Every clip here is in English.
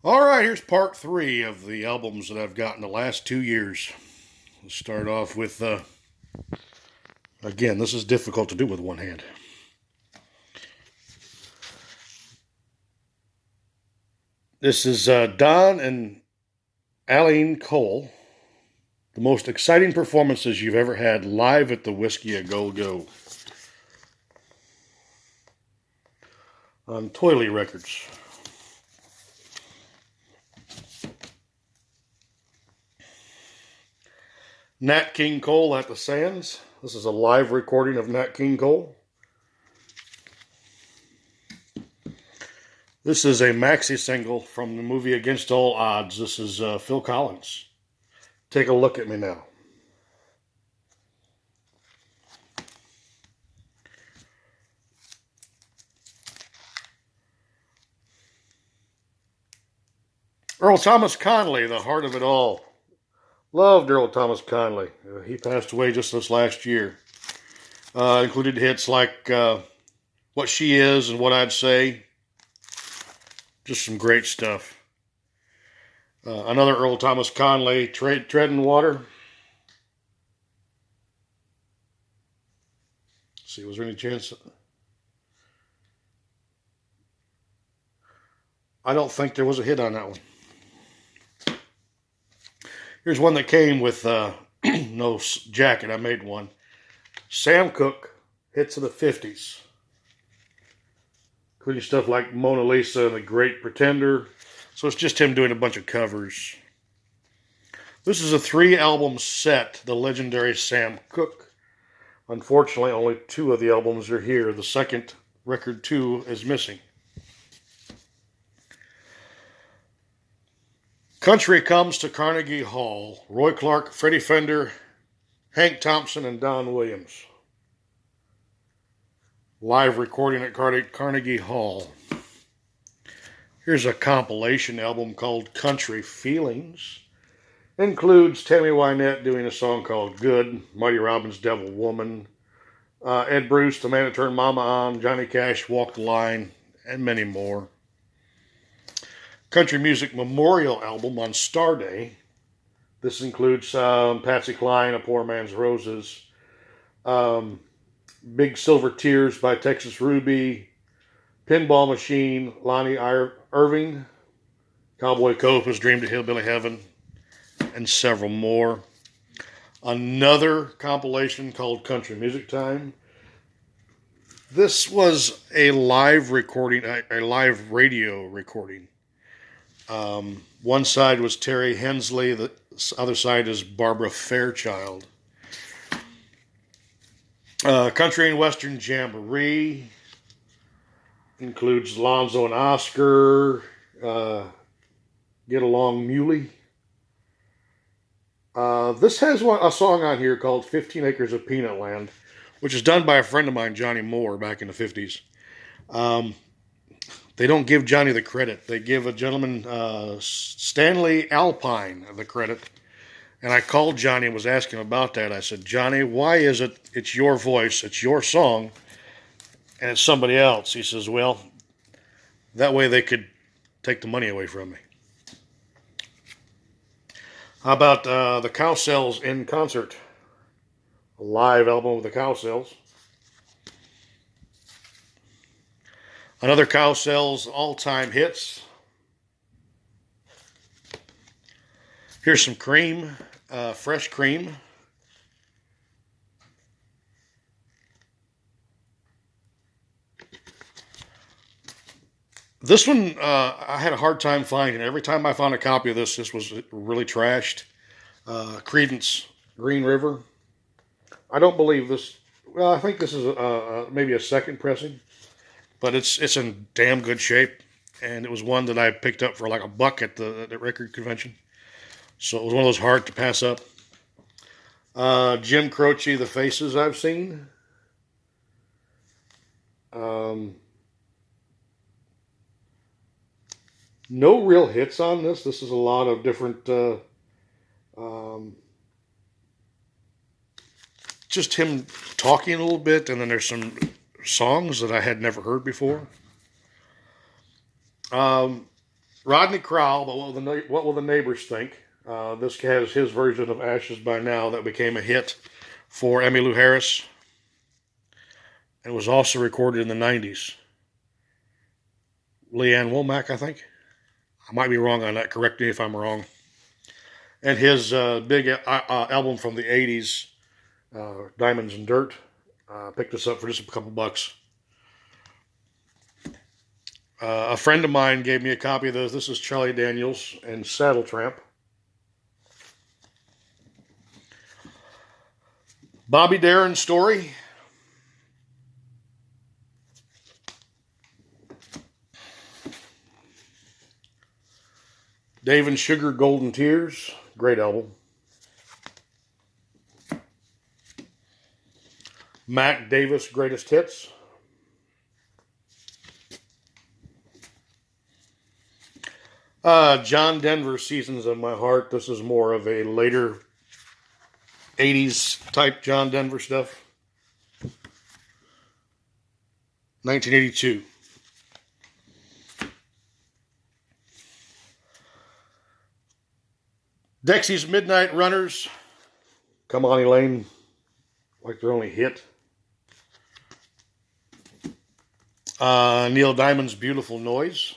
All right, here's part three of the albums that I've gotten the last 2 years. Let's start off with, again, this is difficult to do with one hand. This is Don and Aline Cole, the most exciting performances you've ever had live at the Whiskey A Go Go on Toily Records. Nat King Cole at the Sands. This is a live recording of Nat King Cole. This is a maxi single from the movie Against All Odds. This is Phil Collins. Take a look at me now. Earl Thomas Conley, the heart of it all. Loved Earl Thomas Conley. He passed away just this last year. Included hits like What She Is and What I'd Say. Just some great stuff. Another Earl Thomas Conley, Treading Water. Let's see, was there any chance? I don't think there was a hit on that one. Here's one that came with no jacket. I made one. Sam Cooke, hits of the 50s. Including stuff like Mona Lisa and The Great Pretender. So it's just him doing a bunch of covers. This is a 3-album set, the legendary Sam Cooke. Unfortunately, only 2 of the albums are here. The second, record 2, is missing. Country Comes to Carnegie Hall. Roy Clark, Freddie Fender, Hank Thompson, and Don Williams. Live recording at Carnegie Hall. Here's a compilation album called Country Feelings. Includes Tammy Wynette doing a song called Good, Marty Robbins' Devil Woman, Ed Bruce, The Man That Turned Mama On, Johnny Cash, Walk the Line, and many more. Country Music Memorial album on Star Day. This includes Patsy Cline, A Poor Man's Roses, Big Silver Tears by Texas Ruby, Pinball Machine, Lonnie Irving, Cowboy Copa's Dream to Hillbilly Heaven, and several more. Another compilation called Country Music Time. This was a live recording, a live radio recording. One side was Terry Hensley, the other side is Barbara Fairchild. Country and Western Jamboree includes Lonzo and Oscar, Get Along Muley. This has a song on here called 15 Acres of Peanut Land, which is done by a friend of mine, Johnny Moore, back in the 50s. They don't give Johnny the credit. They give a gentleman, Stanley Alpine, the credit. And I called Johnny and was asking him about that. I said, Johnny, why is it's your voice, it's your song, and it's somebody else? He says, well, that way they could take the money away from me. How about the Cowcells in concert? A live album of the Cowcells. Another Cowcells all-time hits. Here's some Cream, Fresh Cream. This one I had a hard time finding. Every time I found a copy of this was really trashed. Creedence, Green River. I don't believe this. Well, I think this is maybe a second pressing. But it's in damn good shape, and it was one that I picked up for like $1 at the record convention. So it was one of those hard to pass up. Jim Croce, The Faces I've Seen. No real hits on this. This is a lot of different, just him talking a little bit, and then there's some songs that I had never heard before. Rodney Crowell, but what will the neighbors think? This has his version of Ashes by Now that became a hit for Emmylou Harris. It was also recorded in the 90s. Lee Ann Womack, I think. I might be wrong on that. Correct me if I'm wrong. And his big album from the 80s, Diamonds and Dirt, picked this up for just a couple bucks. A friend of mine gave me a copy of this. This is Charlie Daniels and Saddle Tramp. Bobby Darin Story. Dave and Sugar, Golden Tears. Great album. Mac Davis, Greatest Hits. John Denver, Seasons of My Heart. This is more of a later 80s type John Denver stuff. 1982. Dexy's Midnight Runners. Come on, Elaine. Like their only hit. Neil Diamond's Beautiful Noise.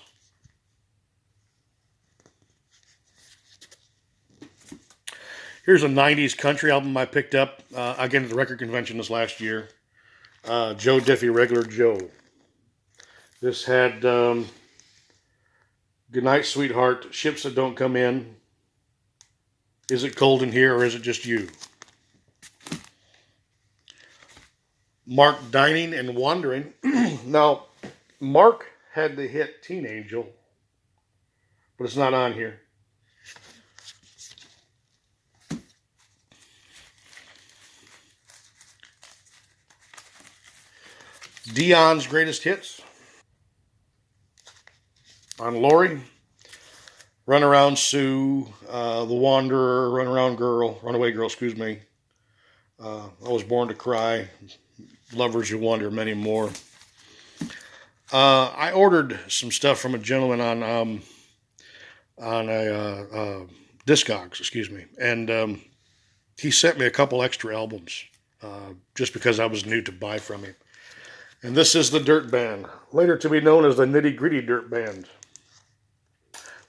Here's a 90s country album I picked up, again, at the record convention this last year. Joe Diffie, Regular Joe. This had Goodnight Sweetheart, Ships That Don't Come In, Is It Cold in Here or Is It Just You? Mark Dining and Wandering. Now, Mark had the hit Teen Angel, but it's not on here. Dion's Greatest Hits. On Lori. Runaround Sue. The Wanderer. Runaround Girl. Runaway Girl, excuse me. I Was Born to Cry. Lovers You Wonder, many more. I ordered some stuff from a gentleman on a Discogs, excuse me, and he sent me a couple extra albums just because I was new to buy from him. And this is the Dirt Band, later to be known as the Nitty Gritty Dirt Band.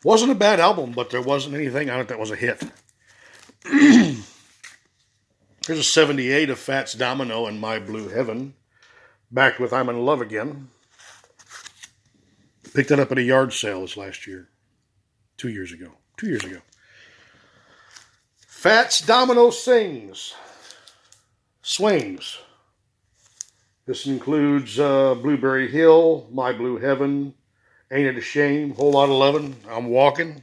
Wasn't a bad album, but there wasn't anything on it that was a hit. Here's a 78 of Fats Domino and My Blue Heaven. Back with I'm in Love Again. Picked that up at a yard sale this last year. 2 years ago. 2 years ago. Fats Domino Sings. Swings. This includes Blueberry Hill, My Blue Heaven, Ain't It a Shame, Whole Lot of Lovin', I'm Walking.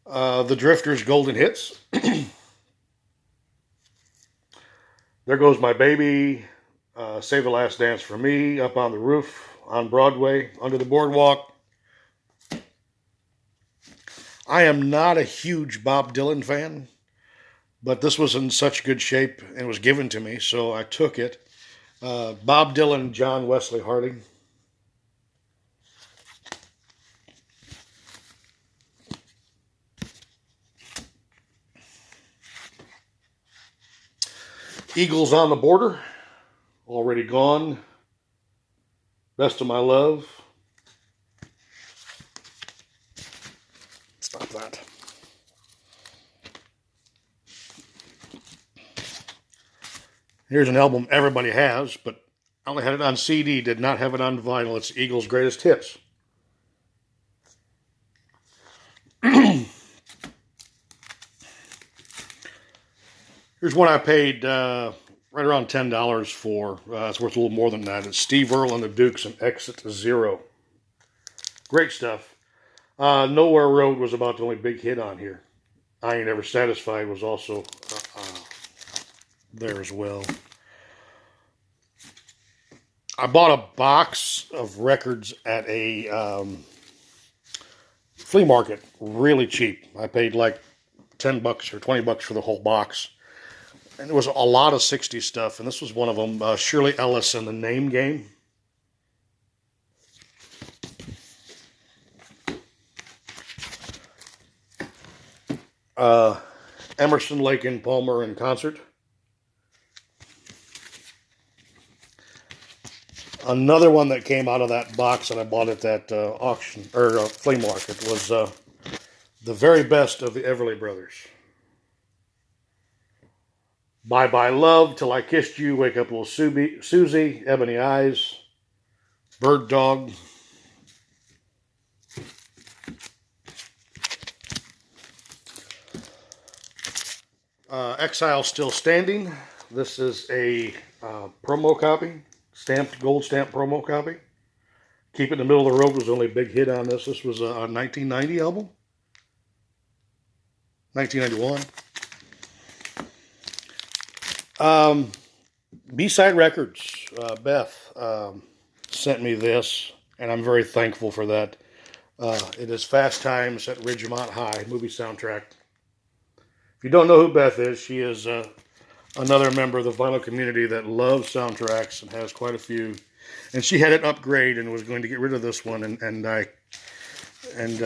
The Drifters' Golden Hits. There Goes My Baby, Save the Last Dance for Me, Up on the Roof, On Broadway, Under the Boardwalk. I am not a huge Bob Dylan fan, but this was in such good shape and was given to me, so I took it. Bob Dylan, John Wesley Harding. Eagles on the Border, Already Gone, Best of My Love. Stop that. Here's an album everybody has, but I only had it on CD, did not have it on vinyl. It's Eagles' Greatest Hits. Here's one I paid right around $10 for. It's worth a little more than that. It's Steve Earle and the Dukes and Exit Zero. Great stuff. Nowhere Road was about the only big hit on here. I Ain't Ever Satisfied was also there as well. I bought a box of records at a flea market, really cheap. I paid like $10 or $20 for the whole box. And it was a lot of 60s stuff, and this was one of them. Shirley Ellis and the Name Game. Emerson, Lake and Palmer in concert. Another one that came out of that box that I bought at that auction or flea market was the very best of the Everly Brothers. Bye Bye Love, Till I Kissed You, Wake Up Little Susie, Ebony Eyes, Bird Dog. Exile Still Standing. This is a promo copy, gold stamped promo copy. Keep It in the Middle of the Road was the only big hit on this. This was a 1990 album. 1991. B-Side Records, Beth sent me this, and I'm very thankful for that. It is Fast Times at Ridgemont High, movie soundtrack. If you don't know who Beth is, she is another member of the vinyl community that loves soundtracks and has quite a few. And she had an upgrade and was going to get rid of this one, and I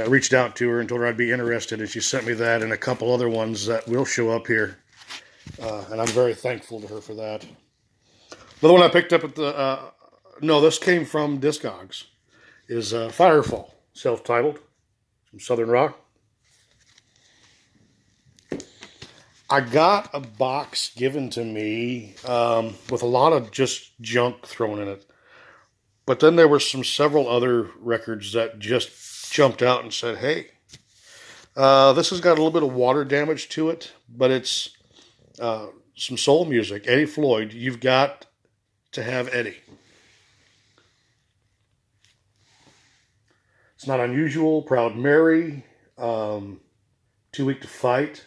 reached out to her and told her I'd be interested, and she sent me that and a couple other ones that will show up here. And I'm very thankful to her for that. Another one I picked up at the, this came from Discogs, is Firefall, self-titled, from Southern Rock. I got a box given to me with a lot of just junk thrown in it. But then there were several other records that just jumped out and said, hey, this has got a little bit of water damage to it, but it's some soul music. Eddie Floyd, You've Got to Have Eddie. It's Not Unusual, Proud Mary, Too Weak to Fight.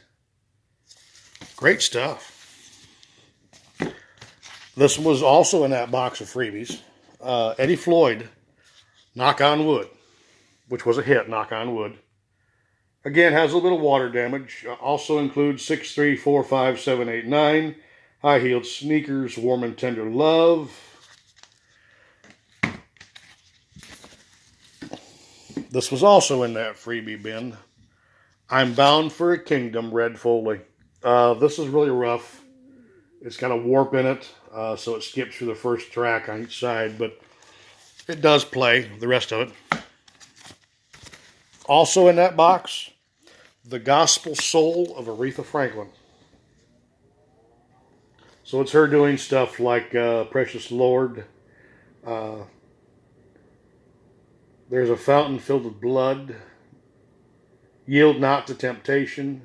Great stuff. This was also in that box of freebies. Eddie Floyd, Knock on Wood, which was a hit, Knock on Wood. Again, has a little bit of water damage. Also includes 6, 3, 4, 5, 7, 8, 9. High Heeled Sneakers, Warm and Tender Love. This was also in that freebie bin. I'm Bound for a Kingdom, Red Foley. This is really rough. It's got a warp in it, so it skips through the first track on each side, but it does play the rest of it. Also in that box, The Gospel Soul of Aretha Franklin. So it's her doing stuff like Precious Lord. There's a Fountain Filled with Blood. Yield Not to Temptation.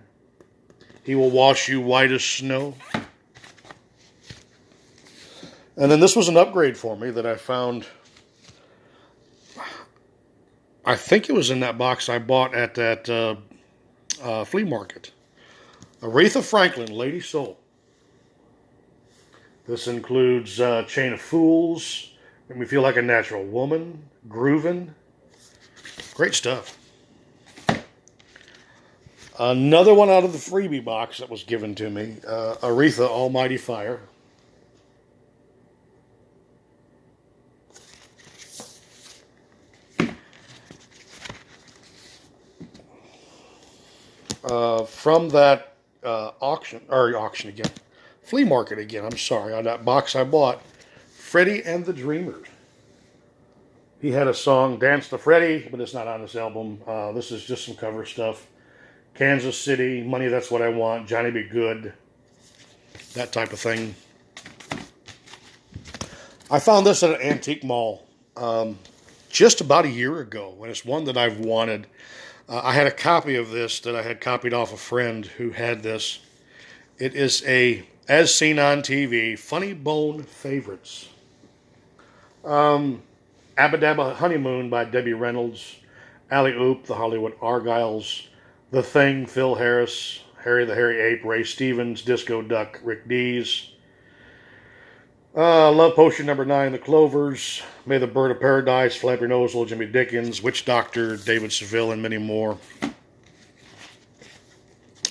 He Will Wash You White as Snow. And then this was an upgrade for me that I found. I think it was in that box I bought at that flea market. Aretha Franklin, Lady Soul. This includes Chain of Fools, Make Me Feel Like a Natural Woman, Groovin'. Great stuff. Another one out of the freebie box that was given to me, Aretha, Almighty Fire. From that auction again, flea market again, I'm sorry, on that box I bought, Freddie and the Dreamers. He had a song, Dance to Freddie, but it's not on this album. This is just some cover stuff. Kansas City, Money That's What I Want, Johnny Be Good, that type of thing. I found this at an antique mall just about a year ago, and it's one that I've wanted. I had a copy of this that I had copied off a friend who had this. It is a As Seen on TV, Funny Bone Favorites. Abba Dabba Honeymoon by Debbie Reynolds, Alley Oop, The Hollywood Argyles, The Thing, Phil Harris, Harry the Hairy Ape, Ray Stevens, Disco Duck, Rick Dees, Love Potion number 9, The Clovers, May the Bird of Paradise, Flap Your Nose, Little Jimmy Dickens, Witch Doctor, David Seville, and many more.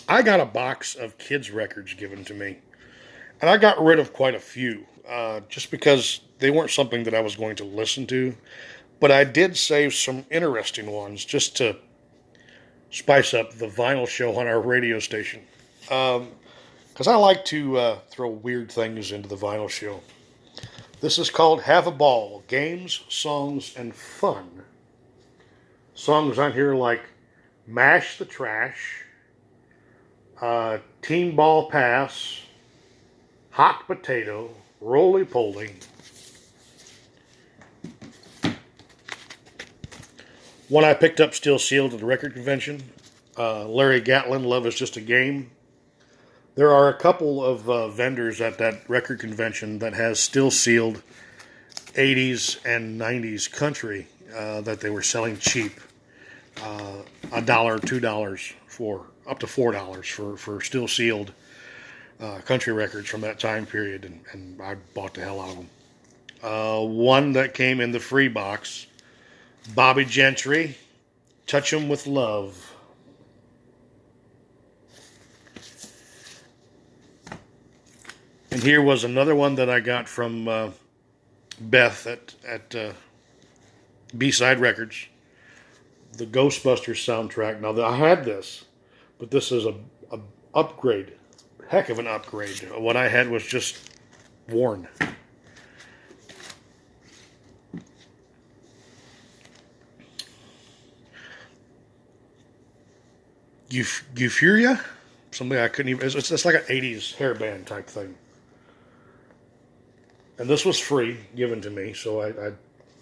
I got a box of kids' records given to me, and I got rid of quite a few, just because they weren't something that I was going to listen to, but I did save some interesting ones just to spice up the vinyl show on our radio station. Because I like to throw weird things into the vinyl show. This is called Have a Ball, Games, Songs, and Fun. Songs on here like Mash the Trash, Teen Ball Pass, Hot Potato, Roly Poly. One I picked up still sealed at the record convention. Larry Gatlin, Love Is Just a Game. There are a couple of vendors at that record convention that has still sealed 80s and 90s country that they were selling cheap. $1, $2 for up to $4 for still sealed country records from that time period, and I bought the hell out of them. One that came in the free box, Bobby Gentry, Touch 'Em With Love. And here was another one that I got from Beth at B-Side Records, the Ghostbusters soundtrack. Now, I had this, but this is a upgrade, heck of an upgrade. What I had was just worn. Euphoria? Something I couldn't even... It's like an 80s hairband type thing. And this was free, given to me, so I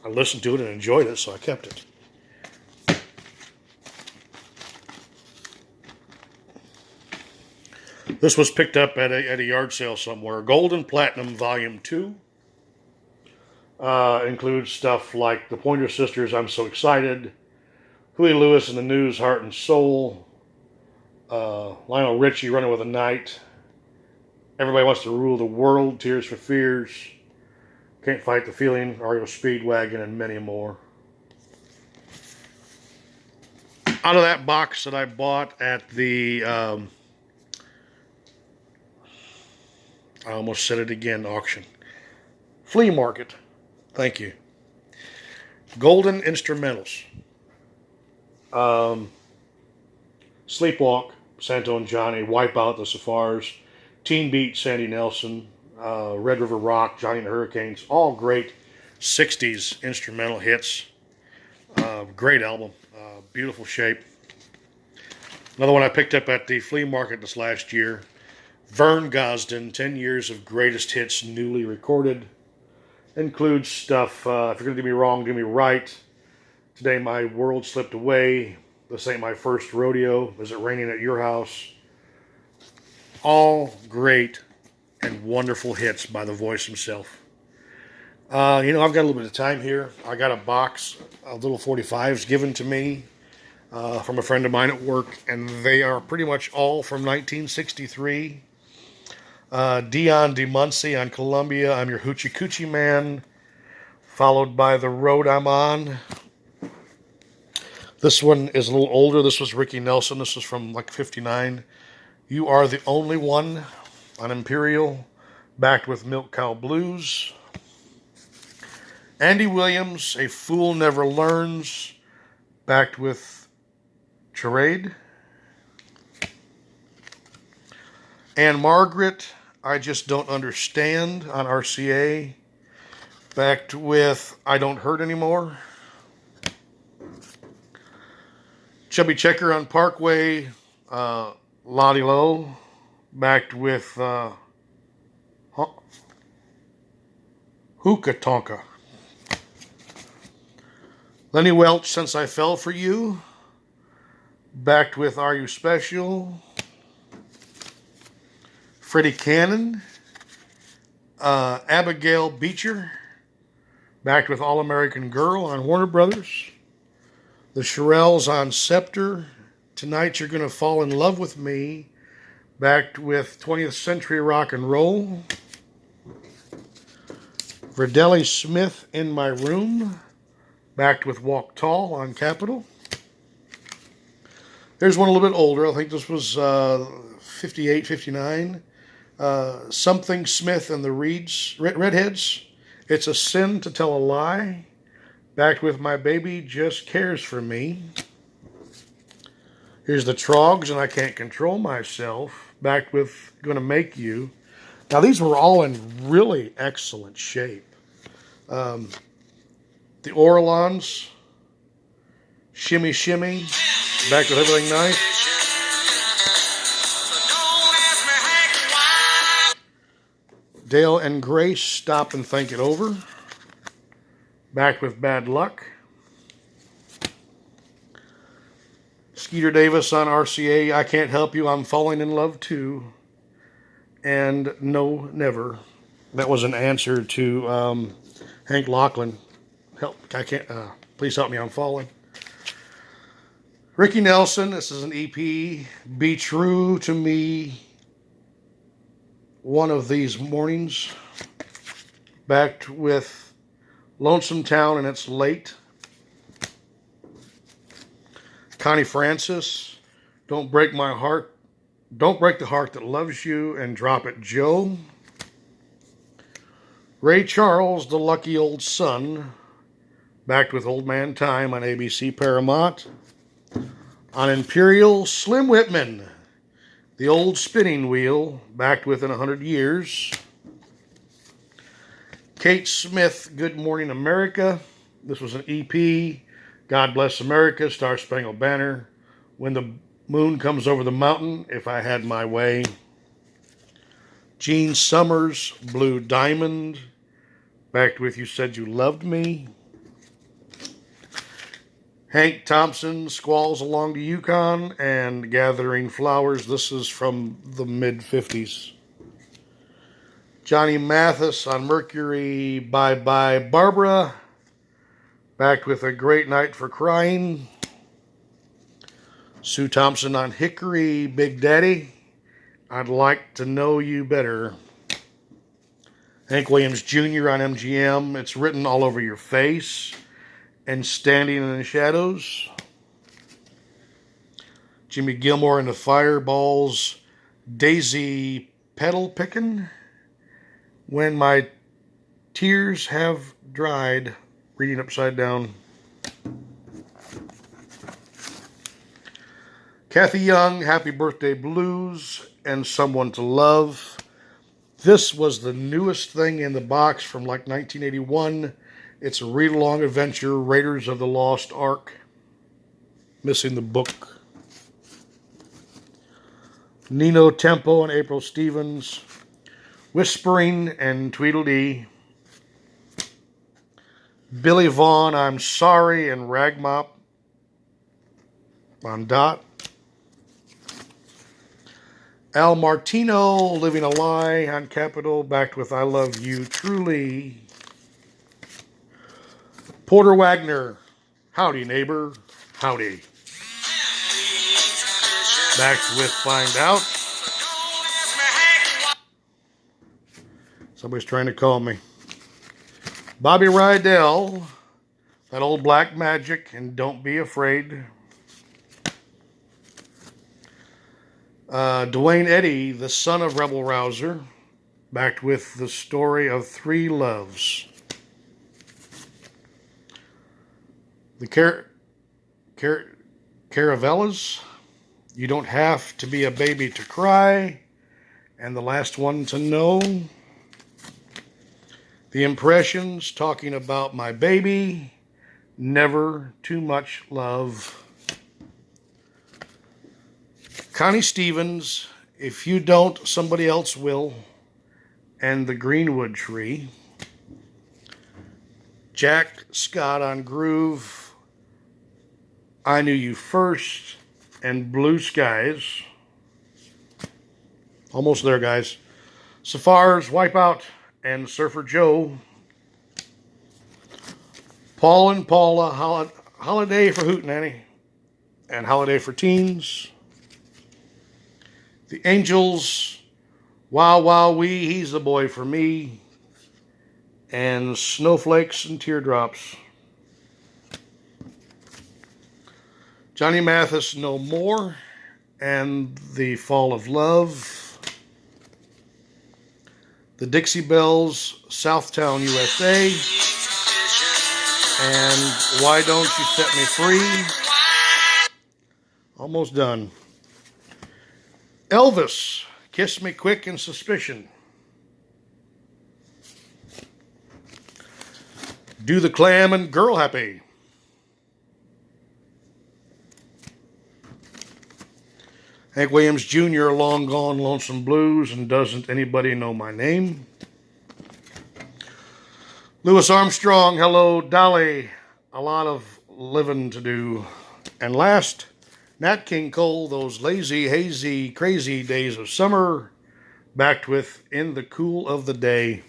listened to it and enjoyed it, so I kept it. This was picked up at a yard sale somewhere. Gold and Platinum Volume 2. Includes stuff like The Pointer Sisters, I'm So Excited, Huey Lewis and the News, Heart and Soul, Lionel Richie, Running with the Night, Everybody Wants to Rule the World, Tears for Fears, Can't Fight the Feeling, REO Speedwagon, and many more. Out of that box that I bought at the, I almost said it again, auction. Flea market. Thank you. Golden Instrumentals. Sleepwalk, Santo and Johnny, Wipeout, The Safars, Teen Beat, Sandy Nelson, Red River Rock, Johnny and the Hurricanes, all great 60s instrumental hits. Great album, beautiful shape. Another one I picked up at the flea market this last year, Vern Gosdin, 10 Years of Greatest Hits Newly Recorded. Includes stuff, If You're Gonna Do Me Wrong, Do Me Right, Today My World Slipped Away, This Ain't My First Rodeo, Is It Raining at Your House? All great and wonderful hits by the voice himself. I've got a little bit of time here. I got a box of little 45s given to me from a friend of mine at work, and they are pretty much all from 1963. Dion DeMuncey on Columbia, I'm Your Hoochie Coochie Man, followed by The Road I'm On. This one is a little older. This was Ricky Nelson. This was from like 59. You Are the Only One on Imperial, backed with Milk Cow Blues. Andy Williams, A Fool Never Learns, backed with Charade. Anne Margaret, I Just Don't Understand on RCA, backed with I Don't Hurt Anymore. Chubby Checker on Parkway, Lottie Low, backed with Hookah Tonka. Lenny Welch, Since I Fell for You, backed with Are You Special? Freddie Cannon, Abigail Beecher, backed with All American Girl on Warner Brothers. The Shirelles on Scepter, Tonight You're Gonna Fall in Love with Me, backed with 20th Century Rock and Roll. Verdeli Smith, In My Room, backed with Walk Tall on Capitol. There's one a little bit older. I think this was 58, 59. Something Smith and the Redheads. It's a Sin to Tell a Lie, backed with My Baby Just Cares for Me. Here's the Trogs, and I Can't Control Myself. Back with Gonna Make You. Now, these were all in really excellent shape. The Orlons, Shimmy Shimmy, Back with Everything Nice. Dale and Grace, Stop and Think It Over. Back with Bad Luck. Skeeter Davis on RCA, I Can't Help You, I'm Falling in Love Too. And No Never. That was an answer to Hank Lachlan. Please help me, I'm falling. Ricky Nelson, this is an EP. Be True to Me. One of These Mornings. Backed with Lonesome Town and It's Late. Connie Francis, Don't Break My Heart. Don't Break the Heart That Loves You, and Drop It Joe. Ray Charles, The Lucky Old Son. Backed with Old Man Time on ABC Paramount. On Imperial, Slim Whitman, The Old Spinning Wheel, backed with In 100 Years. Kate Smith, Good Morning America. This was an EP. God Bless America, Star Spangled Banner. When the Moon Comes Over the Mountain, If I Had My Way. Gene Summers, Blue Diamond, backed with You Said You Loved Me. Hank Thompson, Squalls Along the Yukon, and Gathering Flowers. This is from the mid-50s. Johnny Mathis on Mercury, Bye Bye Barbara, backed with A Great Night for Crying. Sue Thompson on Hickory, Big Daddy, I'd Like to Know You Better. Hank Williams Jr. on MGM, It's Written All Over Your Face, and Standing in the Shadows. Jimmy Gilmore and the Fireballs, Daisy Petal Pickin', When My Tears Have Dried, reading upside down. Kathy Young, Happy Birthday Blues, and Someone to Love. This was the newest thing in the box from like 1981. It's a read-along adventure, Raiders of the Lost Ark. Missing the book. Nino Tempo and April Stevens, Whispering and Tweedledee. Billy Vaughn, I'm Sorry, and Ragmop on Dot. Al Martino, Living a Lie on Capitol, backed with I Love You Truly. Porter Wagner, Howdy Neighbor, Howdy. Backed with Find Out. Somebody's trying to call me. Bobby Rydell, That Old Black Magic, and Don't Be Afraid. Dwayne Eddy, The Son of Rebel Rouser, backed with The Story of Three Loves. The Caravellas, You Don't Have to Be a Baby to Cry, and The Last One to Know. The Impressions, Talking About My Baby, Never Too Much Love. Connie Stevens, If You Don't, Somebody Else Will, and The Greenwood Tree. Jack Scott on Groove, I Knew You First, and Blue Skies. Almost there, guys. Safar's Wipeout and Surfer Joe. Paul and Paula, Holiday for Hootenanny, and Holiday for Teens. The Angels, Wow Wow Wee, He's the Boy for Me, and Snowflakes and Teardrops. Johnny Mathis, No More, and The Fall of Love. The Dixie Bells, Southtown, USA, and Why Don't You Set Me Free. Almost done. Elvis, Kiss Me Quick and Suspicion. Do the Clam and Girl Happy. Hank Williams Jr., Long Gone Lonesome Blues, and Doesn't Anybody Know My Name. Louis Armstrong, Hello Dolly, A Lot of Living to Do. And last, Nat King Cole, Those Lazy, Hazy, Crazy Days of Summer, backed with In the Cool of the Day.